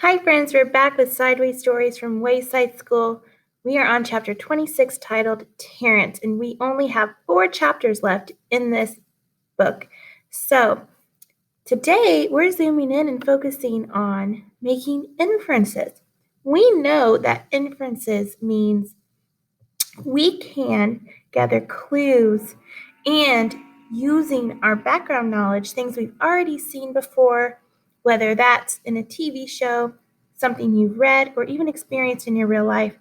Hi friends, we're back with Sideways Stories from Wayside School. We are on chapter 26 titled Terrence, and we only have 4 chapters left in this book. So today we're zooming in and focusing on making inferences. We know that inferences means we can gather clues and using our background knowledge, things we've already seen before, whether that's in a TV show, something you've read, or even experienced in your real life.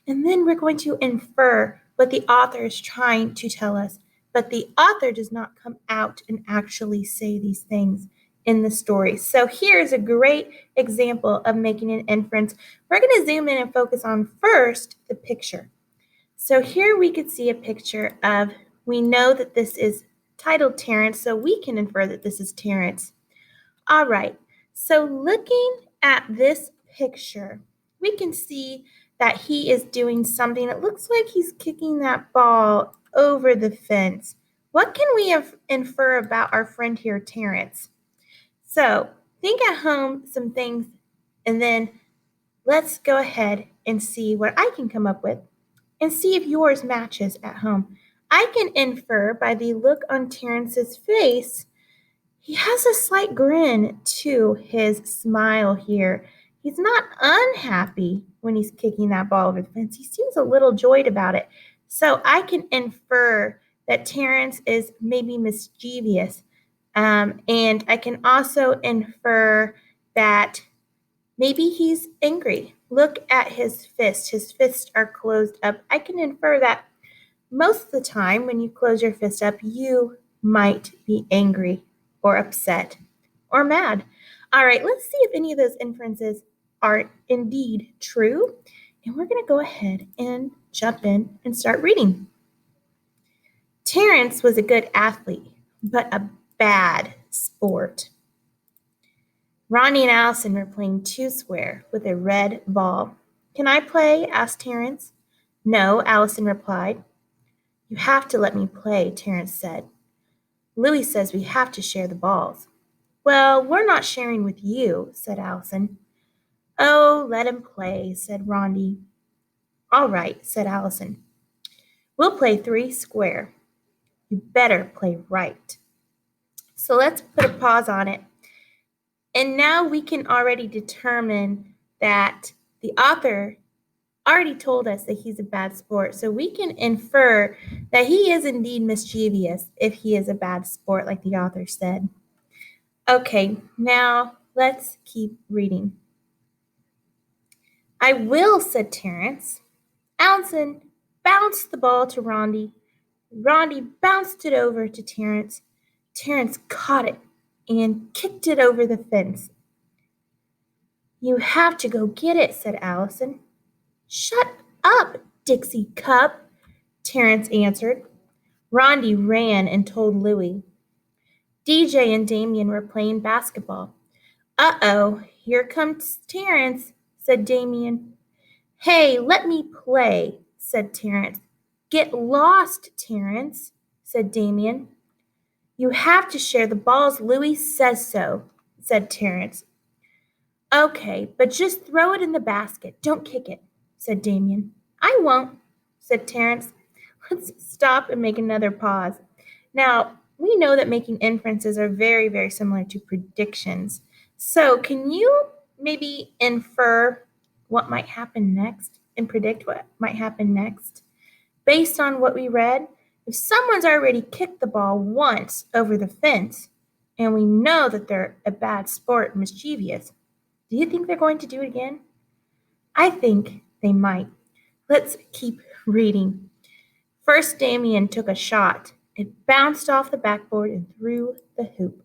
And then we're going to infer what the author is trying to tell us. But the author does not come out and actually say these things in the story. So here's a great example of making an inference. We're going to zoom in and focus on first the picture. So here we could see a picture of, we know that this is titled Terrence, so we can infer that this is Terrence. All right, so looking at this picture, we can see that he is doing something. It looks like he's kicking that ball over the fence. What can we infer about our friend here, Terrence? So think at home some things, and then let's go ahead and see what I can come up with and see if yours matches at home. I can infer by the look on Terrence's face, he has a slight grin to his smile here. He's not unhappy when he's kicking that ball over the fence. He seems a little joyed about it. So I can infer that Terrence is maybe mischievous. And I can also infer that maybe he's angry. Look at his fist. His fists are closed up. I can infer that most of the time when you close your fist up, you might be angry or upset or mad. All right, let's see if any of those inferences are indeed true. And we're going to go ahead and jump in and start reading. Terrence was a good athlete, but a bad sport. Ronnie and Allison were playing two square with a red ball. Can I play? Asked Terrence. No, Allison replied. You have to let me play, Terrence said. Louis says we have to share the balls. Well, we're not sharing with you, said Allison. Oh, let him play, said Ronnie. All right, said Allison. We'll play 3 square. You better play right. So let's put a pause on it. And now we can already determine that the author already told us that he's a bad sport. So we can infer that he is indeed mischievous if he is a bad sport, like the author said. Okay, now let's keep reading. I will, said Terrence. Allison bounced the ball to Rondi. Rondi bounced it over to Terrence. Terrence caught it and kicked it over the fence. You have to go get it, said Allison. Shut up, Dixie Cup, Terrence answered. Rondi ran and told Louie. DJ and Damien were playing basketball. Uh-oh, here comes Terrence, said Damien. Hey, let me play, said Terrence. Get lost, Terrence, said Damien. You have to share the balls, Louie says so, said Terrence. Okay, but just throw it in the basket. Don't kick it, said Damien. I won't, said Terrence. Let's stop and make another pause. Now, we know that making inferences are very, very similar to predictions. So can you maybe infer what might happen next and predict what might happen next? Based on what we read, if someone's already kicked the ball once over the fence, and we know that they're a bad sport and mischievous, do you think they're going to do it again? I think they might. Let's keep reading. First, Damien took a shot. It bounced off the backboard and through the hoop.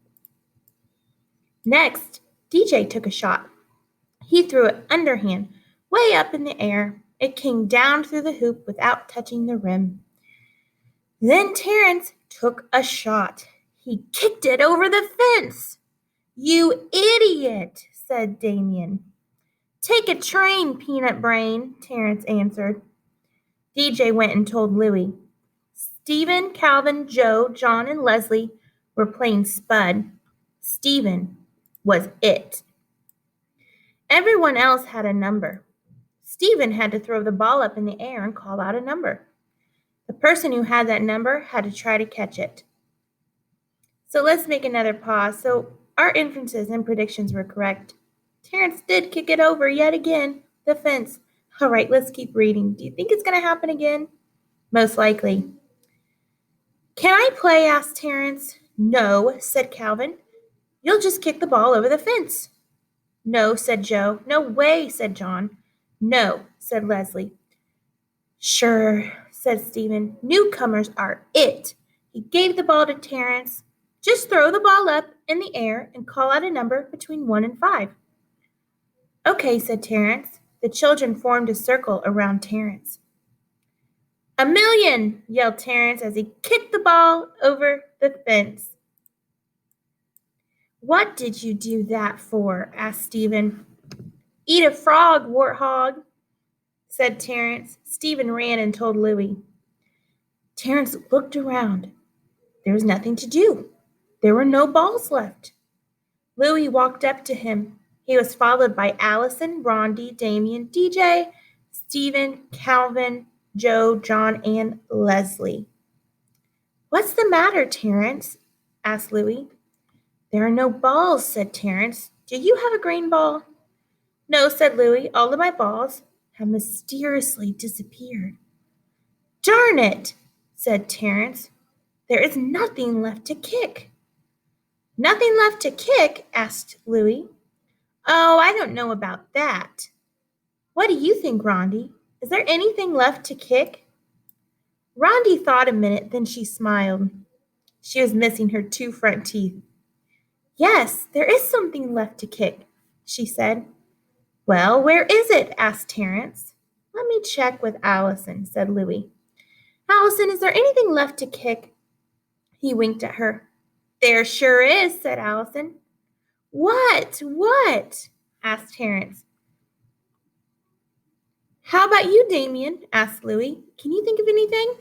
Next, DJ took a shot. He threw it underhand, way up in the air. It came down through the hoop without touching the rim. Then Terrence took a shot. He kicked it over the fence. You idiot, said Damien. Take a train, Peanut Brain, Terrence answered. DJ went and told Louie. Stephen, Calvin, Joe, John, and Leslie were playing Spud. Stephen was it. Everyone else had a number. Stephen had to throw the ball up in the air and call out a number. The person who had that number had to try to catch it. So let's make another pause. So our inferences and predictions were correct. Terrence did kick it over yet again, the fence. All right, let's keep reading. Do you think it's going to happen again? Most likely. Can I play? Asked Terrence. No, said Calvin. You'll just kick the ball over the fence. No, said Joe. No way, said John. No, said Leslie. Sure, said Stephen. Newcomers are it. He gave the ball to Terrence. Just throw the ball up in the air and call out a number between 1 and 5. Okay, said Terrence. The children formed a circle around Terrence. 1,000,000, yelled Terrence as he kicked the ball over the fence. What did you do that for? Asked Stephen. Eat a frog, warthog, said Terrence. Stephen ran and told Louie. Terrence looked around. There was nothing to do. There were no balls left. Louie walked up to him. He was followed by Allison, Rondi, Damien, DJ, Stephen, Calvin, Joe, John, and Leslie. What's the matter, Terrence? Asked Louie. There are no balls, said Terrence. Do you have a green ball? No, said Louie. All of my balls have mysteriously disappeared. Darn it, said Terrence. There is nothing left to kick. Nothing left to kick? Asked Louie. Oh, I don't know about that. What do you think, Rondi? Is there anything left to kick? Rondi thought a minute, then she smiled. She was missing her 2 front teeth. Yes, there is something left to kick, she said. Well, where is it? Asked Terrence. Let me check with Allison, said Louie. Allison, is there anything left to kick? He winked at her. There sure is, said Allison. What? Asked Terrence. How about you, Damien? Asked Louie. Can you think of anything?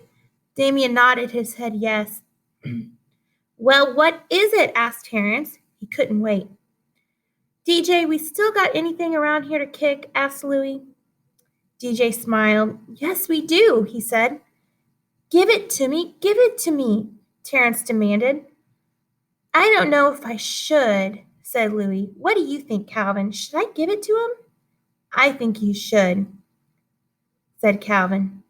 Damien nodded his head yes. Well, what is it? Asked Terrence. He couldn't wait. DJ, we still got anything around here to kick? Asked Louie. DJ smiled. Yes, we do, he said. Give it to me, Terrence demanded. I don't know if I should, said Louie. What do you think, Calvin? Should I give it to him? I think you should, said Calvin.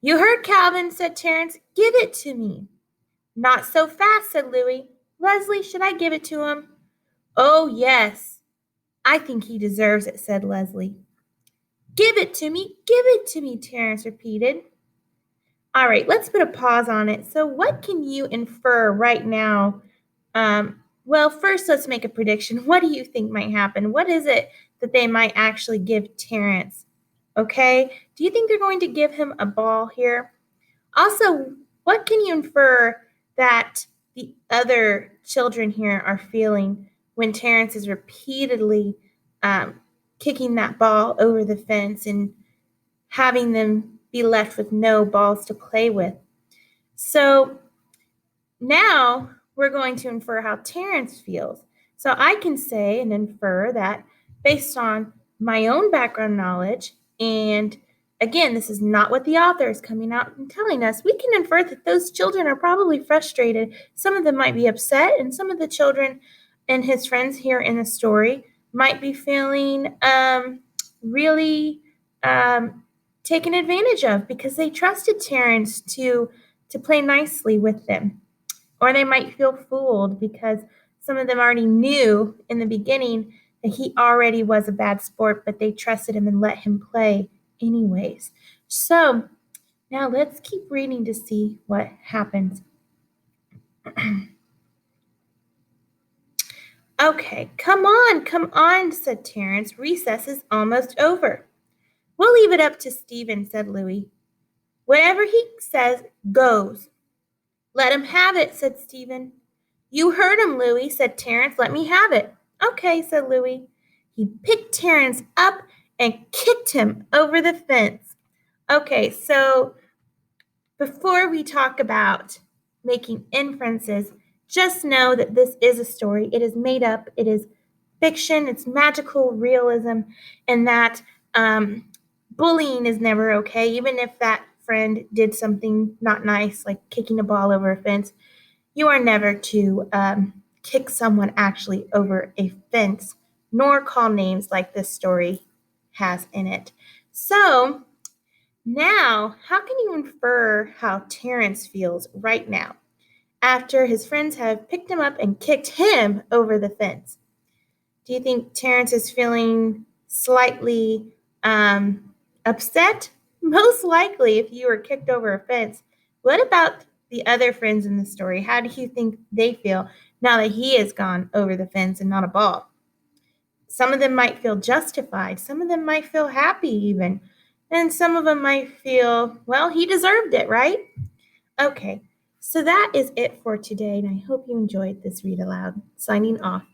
You heard Calvin, said Terrence. Give it to me. Not so fast, said Louie. Leslie, should I give it to him? Oh, yes. I think he deserves it, said Leslie. Give it to me, Terrence repeated. All right, let's put a pause on it. So what can you infer right now? Well, first, let's make a prediction. What do you think might happen? What is it that they might actually give Terrence? Okay, do you think they're going to give him a ball here? Also, what can you infer that the other children here are feeling when Terrence is repeatedly kicking that ball over the fence and having them be left with no balls to play with? So now we're going to infer how Terrence feels. So I can say and infer that based on my own background knowledge, and again, this is not what the author is coming out and telling us, we can infer that those children are probably frustrated. Some of them might be upset, and some of the children and his friends here in the story might be feeling really taken advantage of because they trusted Terrence to play nicely with them. Or they might feel fooled because some of them already knew in the beginning that he already was a bad sport, but they trusted him and let him play anyways. So now let's keep reading to see what happens. Okay, come on, said Terrence. Recess is almost over. We'll leave it up to Stephen, said Louie. Whatever he says goes. Let him have it, said Stephen. You heard him, Louie, said Terrence. Let me have it. Okay, said Louie. He picked Terrence up and kicked him over the fence. Okay, so before we talk about making inferences, just know that this is a story. It is made up. It is fiction, it's magical realism, and that bullying is never okay, even if that friend did something not nice, like kicking a ball over a fence. You are never to kick someone actually over a fence, nor call names like this story has in it. So, now, how can you infer how Terrence feels right now after his friends have picked him up and kicked him over the fence? Do you think Terrence is feeling slightly upset? Most likely, if you were kicked over a fence. What about the other friends in the story? How do you think they feel now that he has gone over the fence and not a ball? Some of them might feel justified. Some of them might feel happy, even. And some of them might feel, well, he deserved it, right? Okay, so that is it for today. And I hope you enjoyed this read aloud. Signing off.